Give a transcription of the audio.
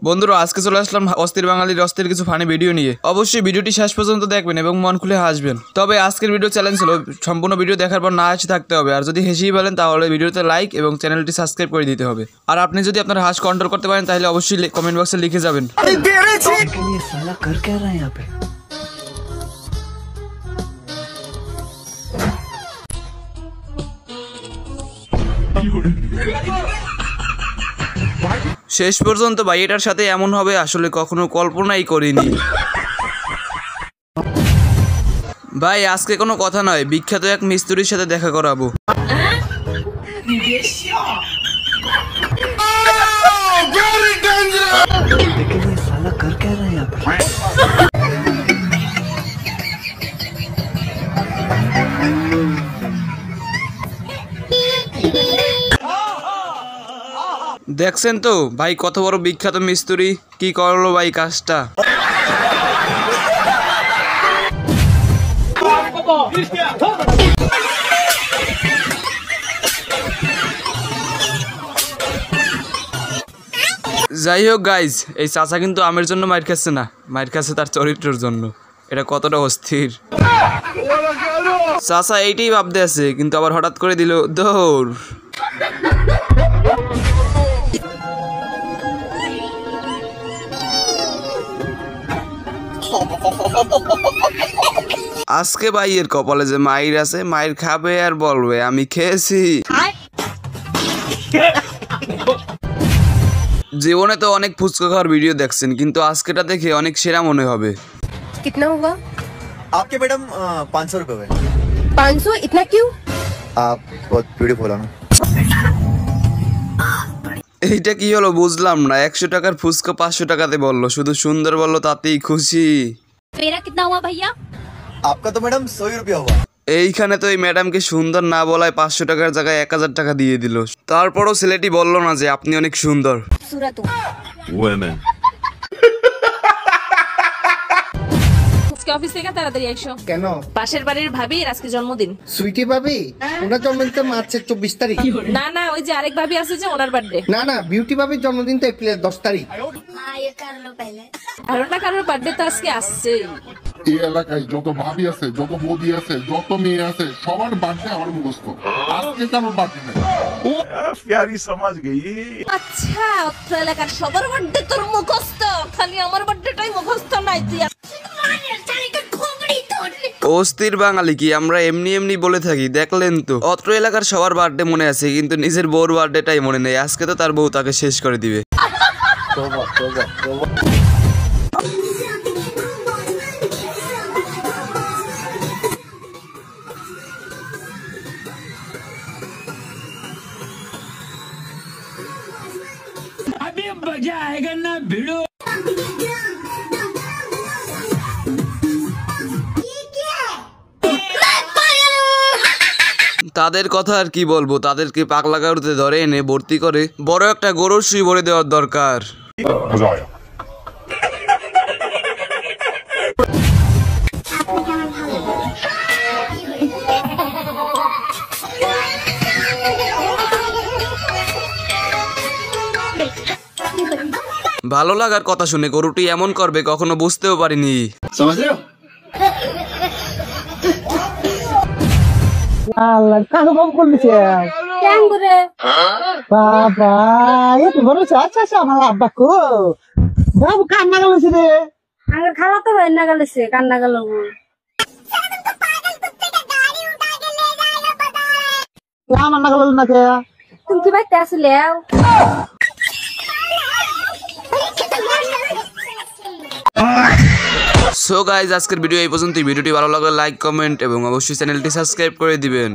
বন্ধুরা আজকে চলে আসলাম অস্থির বাঙালির অস্থির কিছু ফানি ভিডিও নিয়ে। অবশ্যই ভিডিওটি শেষ পর্যন্ত দেখবেন এবং মন খুলে হাসবেন। তবে আজকের ভিডিও চ্যালেঞ্জ হলো সম্পূর্ণ ভিডিও দেখার পর না হাসি থাকতে হবে, আর যদি হেসেই বলেন তাহলে ভিডিওতে লাইক এবং চ্যানেলটি সাবস্ক্রাইব করে দিতে হবে। আর আপনি যদি আপনার হাস কন্ট্রোল করতে পারেন তাহলে অবশ্যই কমেন্ট বক্সে লিখে যাবেন। শেষ পর্যন্ত ভাই এটার সাথে এমন হবে আসলে কখনো কল্পনাই করিনি। ভাই আজকে কোনো কথা নয়, বিখ্যাত এক মিস্ত্রির সাথে দেখা করাবো। দেখছেন তো ভাই কত বড় বিখ্যাত মিস্ত্রি কি করলো ভাই কাজটা। যাই হোক গাইজ, এই চাচা কিন্তু আমের জন্য মাইর খাচ্ছে না, মাইর খাচ্ছে তার চরিত্রের জন্য। এটা কতটা অস্থির। চাচা এইটাই ভাবতে আছে কিন্তু আবার হঠাৎ করে দিল দৌড়। আজকে ভাইয়ের কপালে যে মাইর আছে, মাইর খাবে আর বলবে আমি খেয়েছি। জীবনে তো অনেক ফুচকা খাওয়ার ভিডিও দেখছেন কিন্তু আজকেটা দেখে অনেক সেরা মনে হবে। कितना हुआ आपके मैडम 500 रुपए हुए। 500 इतना क्यों? आप बहुत ब्यूटीफुल हो ना। এইটা কি হলো বুঝলাম না, 100 টাকার ফুচকা 500 টাকাতে বললো, শুধু সুন্দর বললো তাতেই খুশি। मेरा कितना हुआ भैया? आपका तो मैडम 100 ही रुपया हुआ। এইখানে তো এই ম্যাডামকে সুন্দর না বলায় 500 টাকার জায়গায় 1000 টাকা দিয়ে দিল। তারপরও ছেলেটি বললো না যে আপনি অনেক সুন্দর। অফিস থেকে তাড়াতাড়ি আইসো। কেন? পাশের বাড়ির ভাবির আজকে জন্মদিন। সুইটি ভাবি? ওনার জন্মদিন তো মার্চের 24 তারিখ। না না, ওই যে আরেক ভাবি আছে যে ওনার বার্থডে। না না, বিউটি ভাবির জন্মদিন তো এপ্রিলের 10 তারিখ। আর ওটা কারোর বার্থডে তো আজকে আসছে। এই এলাকায় যত ভাবি আছে, যত বৌদি আছে, যত মেয়ে আছে, সবার বার্থডে আমার মুখস্থ। আজকে কারোর বার্থডে নেই। प्यारी समझ गई। আচ্ছা, অত্র এলাকার সবার বার্থডে তোর মুখস্থ, খালি আমার বার্থডেটাই মুখস্থ নাই। তুই অস্থির বাঙালি কি আমরা এমনি এমনি বলে থাকি, দেখলেন তো অত্র এলাকার সবার বার্থডে মনে আছে কিন্তু নিজের বউর বার্থডেটাই মনে নেই। আজকে তো তার বউ তাকে শেষ করে দিবে। अभी मजा आएगा ना भिड़ो। তাদের কথা আর কি বলবো, তাদেরকে পাগলা গাড়িতে ধরে এনে ভর্তি করে বড় একটা গরুর সুই ভরে দেওয়ার দরকার। ভালো লাগার কথা শুনে গরুটি এমন করবে কখনো বুঝতেও পারিনি। বাবা এত বড় আচ্ছা আমার আব্বা কো বাবু কান্না গেছে রে। আমার খাওয়া তো রান্না গেলেছে, কান্না গেল। আমার না গেল না কে? তুমি কি বাইতে আসলে? সো গাইজ আজকের ভিডিও এই পর্যন্তই। ভিডিওটি ভালো লাগলে লাইক, কমেন্ট এবং অবশ্যই চ্যানেলটি সাবস্ক্রাইব করে দিবেন।